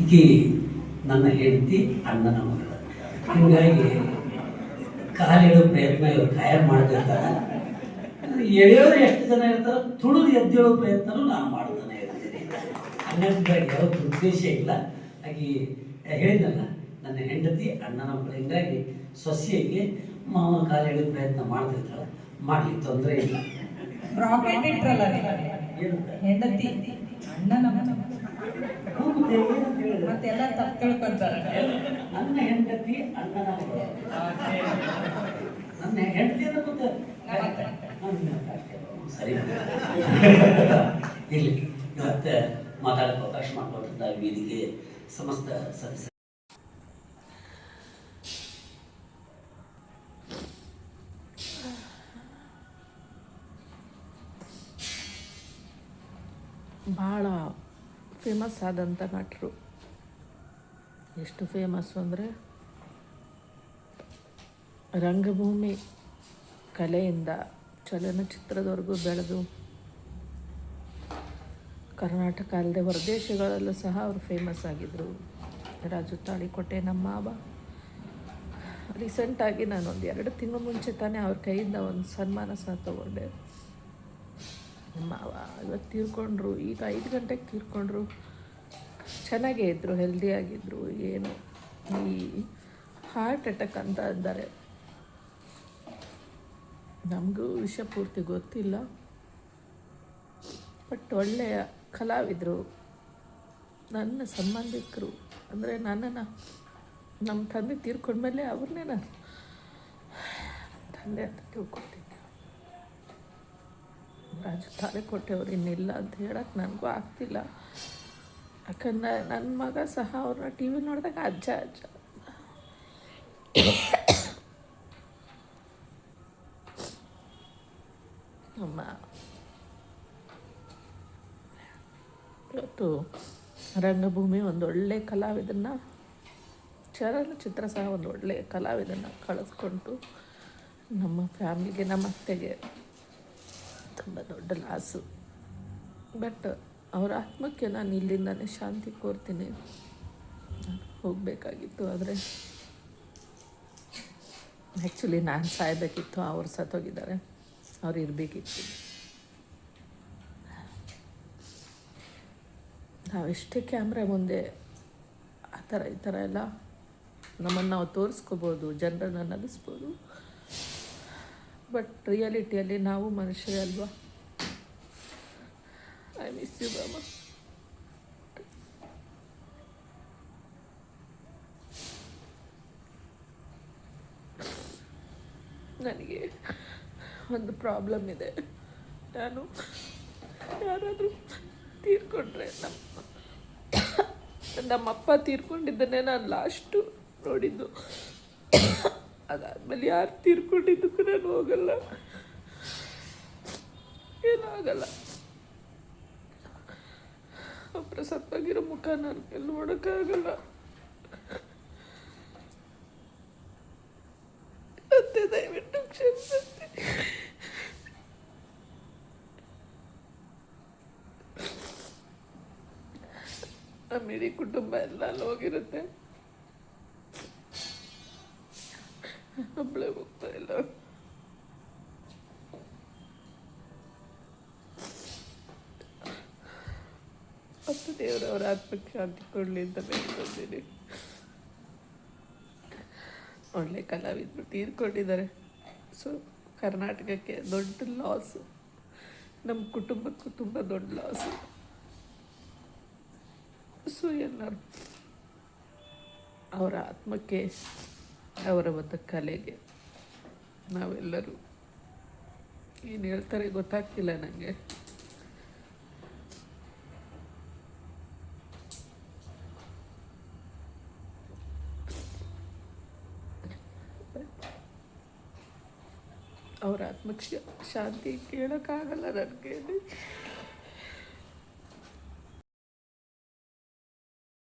ಈಕೆ ನನ್ನ ಹೆಂಡತಿ ಅಣ್ಣನ ಮಗಳು. ಹೀಗಾಗಿ ಕಾಲಿಡೋ ಪ್ರಯತ್ನ ಇವರು ಕಾಯಂ ಮಾಡ್ತಿರ್ತಾರೆ. ಎಳೆಯೋರು ಎಷ್ಟು ಜನ ಇರ್ತಾರೋ ತುಳಿದು ಎದ್ದೇಳೋ ಪ್ರಯತ್ನನೂ ನಾನು ಮಾಡ್ತಾನೆ ಇರ್ತೀನಿ. ಅನ್ನೋದ್ರಾಗ ಯಾವತ್ತು ಉದ್ದೇಶ ಇಲ್ಲ. ಹಾಗೆ ಹೇಳಿದ್ನಲ್ಲ, ನನ್ನ ಹೆಂಡತಿ ಅಣ್ಣನ ಮಗಳು. ಹೀಗಾಗಿ ಸೊಸೆಯಾಗಿ ಮಾವನ ಕಾಲು ಎಳೆಯೋ ಪ್ರಯತ್ನ ಮಾಡ್ತಿರ್ತಾಳೆ. ಮಾಡಲಿ, ತೊಂದರೆ ಇಲ್ಲ. ರಾಕೆಟ್ ಇಟ್ರಲ್ಲ ಹೆಂಡತಿ ಅಣ್ಣನ ಮತ್ತೆಲ್ಲ ತಪ್ಪು ತಿಳ್ಕೊಂತಾರೆ. ನನ್ನ ಹೆಂಡತಿ ಅಣ್ಣನ ಮಗಳು. ನನ್ನ ಹೆಂಡತಿ ಅಂತ ಸರಿ ಇಲ್ಲಿ ಇವತ್ತು ಮಾತಾಡಕ್ಕೆ ಅವಕಾಶ ಮಾಡಿಕೊಟ್ಟಿದ್ದ ವೇದಿಕೆ ಸಮಸ್ತ ಸದಸ್ಯ ಭಾಳ ಫೇಮಸ್ ಆದಂಥ ನಟರು. ಎಷ್ಟು ಫೇಮಸ್ಸು ಅಂದರೆ ರಂಗಭೂಮಿ ಕಲೆಯಿಂದ ಚಲನಚಿತ್ರದವರೆಗೂ ಬೆಳೆದು ಕರ್ನಾಟಕ ಅಲ್ಲದೆ ಹೊರದೇಶಗಳಲ್ಲೂ ಸಹ ಅವರು ಫೇಮಸ್ ಆಗಿದ್ದರು. ರಾಜು ತಾಳಿಕೋಟೆ ನಮ್ಮ ಮಾವ. ರೀಸೆಂಟಾಗಿ ನಾನು ಒಂದು 2 ತಿಂಗಳು ಮುಂಚೆ ತಾನೇ ಅವ್ರ ಕೈಯಿಂದ ಒಂದು ಸನ್ಮಾನ ಸಹ ತಗೊಂಡೆ. ನಮ್ಮ ಮಾವ ಇವತ್ತು ತೀರ್ಕೊಂಡ್ರು. ಈಗ 5 ಗಂಟೆಗೆ ತೀರ್ಕೊಂಡ್ರು. ಚೆನ್ನಾಗೇ ಇದ್ದರು, ಹೆಲ್ದಿಯಾಗಿದ್ದರು. ಏನು ಈ ಹಾರ್ಟ್ ಅಟ್ಯಾಕ್ ಅಂತ ಇದ್ದಾರೆ. ನಮಗೂ ವಿಷಯ ಪೂರ್ತಿ ಗೊತ್ತಿಲ್ಲ, ಬಟ್ ಒಳ್ಳೆಯ ಕಲಾವಿದರು. ನನ್ನ ಸಂಬಂಧಿಕರು ಅಂದರೆ ನನ್ನನ್ನು ನಮ್ಮ ತಂದೆ ತೀರ್ಕೊಂಡ್ಮೇಲೆ ಅವ್ರನ್ನೇ ನಾನು ತಂದೆ ಅಂತ ತಿಳ್ಕೊತೀನಿ. ರಾಜು ತಾಳಿಕೋಟೆ ಅವ್ರು ಇನ್ನಿಲ್ಲ ಅಂತ ಹೇಳಕ್ಕೆ ನನಗೂ ಆಗ್ತಿಲ್ಲ. ಯಾಕಂದರೆ ನನ್ನ ಮಗ ಸಹ ಅವ್ರನ್ನ ಟಿ ವಿ ನೋಡಿದಾಗ ಅಜ್ಜ ಅಜ್ಜ ಅಮ್ಮ. ಇವತ್ತು ರಂಗಭೂಮಿ ಒಂದೊಳ್ಳೆ ಕಲಾವಿದನ್ನ, ಚಲನಚಿತ್ರ ಸಹ ಒಂದು ಒಳ್ಳೆಯ ಕಲಾವಿದನ್ನು ಕಳೆದುಕೊಂಡು ನಮ್ಮ ಫ್ಯಾಮಿಲಿಗೆ, ನಮ್ಮ ಅತ್ತೆಗೆ ತುಂಬ ದೊಡ್ಡ ಲಾಸು. ಬಟ್ ಅವರ ಆತ್ಮಕ್ಕೆ ನಾನು ಇಲ್ಲಿಂದನೇ ಶಾಂತಿ ಕೋರ್ತೀನಿ. ಹೋಗಬೇಕಾಗಿತ್ತು, ಆದರೆ ಆ್ಯಕ್ಚುಲಿ ನಾನು ಸಾಯಬೇಕಿತ್ತು. ಅವ್ರು ಸತ್ತೋಗಿದ್ದಾರೆ, ಅವ್ರು ಇರಬೇಕಿತ್ತು. ನಾವೆಷ್ಟೇ ಕ್ಯಾಮ್ರಾ ಮುಂದೆ ಆ ಥರ ಈ ಥರ ಎಲ್ಲ ನಮ್ಮನ್ನು ನಾವು ತೋರಿಸ್ಕೋಬೋದು, ಜನರನ್ನು ನಗಿಸ್ಬೋದು. ಬಟ್ ರಿಯಾಲಿಟಿಯಲ್ಲಿ ನಾವು ಮನುಷ್ಯರೇ ಅಲ್ವಾ. ಐ ಮಿಸ್ ಯು ಬಾಬಾ. ನನಗೆ ಒಂದು ಪ್ರಾಬ್ಲಮ್ ಇದೆ. ನಾನು ಯಾರಾದರೂ ತೀರ್ಕೊಂಡ್ರೆ, ನಮ್ಮಪ್ಪ ತೀರ್ಕೊಂಡಿದ್ದನ್ನೇ ನಾನು ಲಾಸ್ಟು ನೋಡಿದ್ದು. ಅದಾದಮೇಲೆ ಯಾರು ತೀರ್ಕೊಂಡಿದ್ದಕ್ಕೂ ನಾನು ಹೋಗಲ್ಲ, ಏನೂ ಆಗಲ್ಲ. ಒಬ್ಬರ ಸತ್ತಾಗಿರೋ ಮುಖ ನಾನು ಎಲ್ಲಿ ನೋಡೋಕ್ಕಾಗಲ್ಲ. ಮತ್ತೆ ದಯವಿಟ್ಟು ಕ್ಷಮಿಸಿ. ನಮ್ಮ ಇಡೀ ಕುಟುಂಬ ಎಲ್ಲ ಅಲ್ಲಿ ಹೋಗಿರುತ್ತೆ, ಒಬ್ಬಳೇ ಹೋಗ್ತಾ ಇಲ್ಲ. ಮತ್ತು ದೇವರವರ ಆತ್ಮಕ್ಕೆ ಶಾಂತಿ ಕೊಡಲಿ ಅಂತ ಬೇಡ್ಕೊಳ್ತೀನಿ. ಒಳ್ಳೆ ಕಲಾವಿದರು ತೀರ್ಕೊಂಡಿದ್ದಾರೆ. ಸೊ ಕರ್ನಾಟಕಕ್ಕೆ ದೊಡ್ಡ ಲಾಸು, ನಮ್ಮ ಕುಟುಂಬಕ್ಕೂ ತುಂಬ ದೊಡ್ಡ ಲಾಸು. ಸೊ ಎಲ್ಲರೂ ಅವರ ಆತ್ಮಕ್ಕೆ, ಅವರ ಒಂದು ಕಲೆಗೆ ನಾವೆಲ್ಲರೂ ಏನು ಹೇಳ್ತಾರೆ ಗೊತ್ತಾಗ್ತಿಲ್ಲ ನನಗೆ. ಅವರ ಆತ್ಮಕ್ಕೆ ಶಾಂತಿ ಕೇಳೋಕ್ಕಾಗಲ್ಲ ನನಗೆ.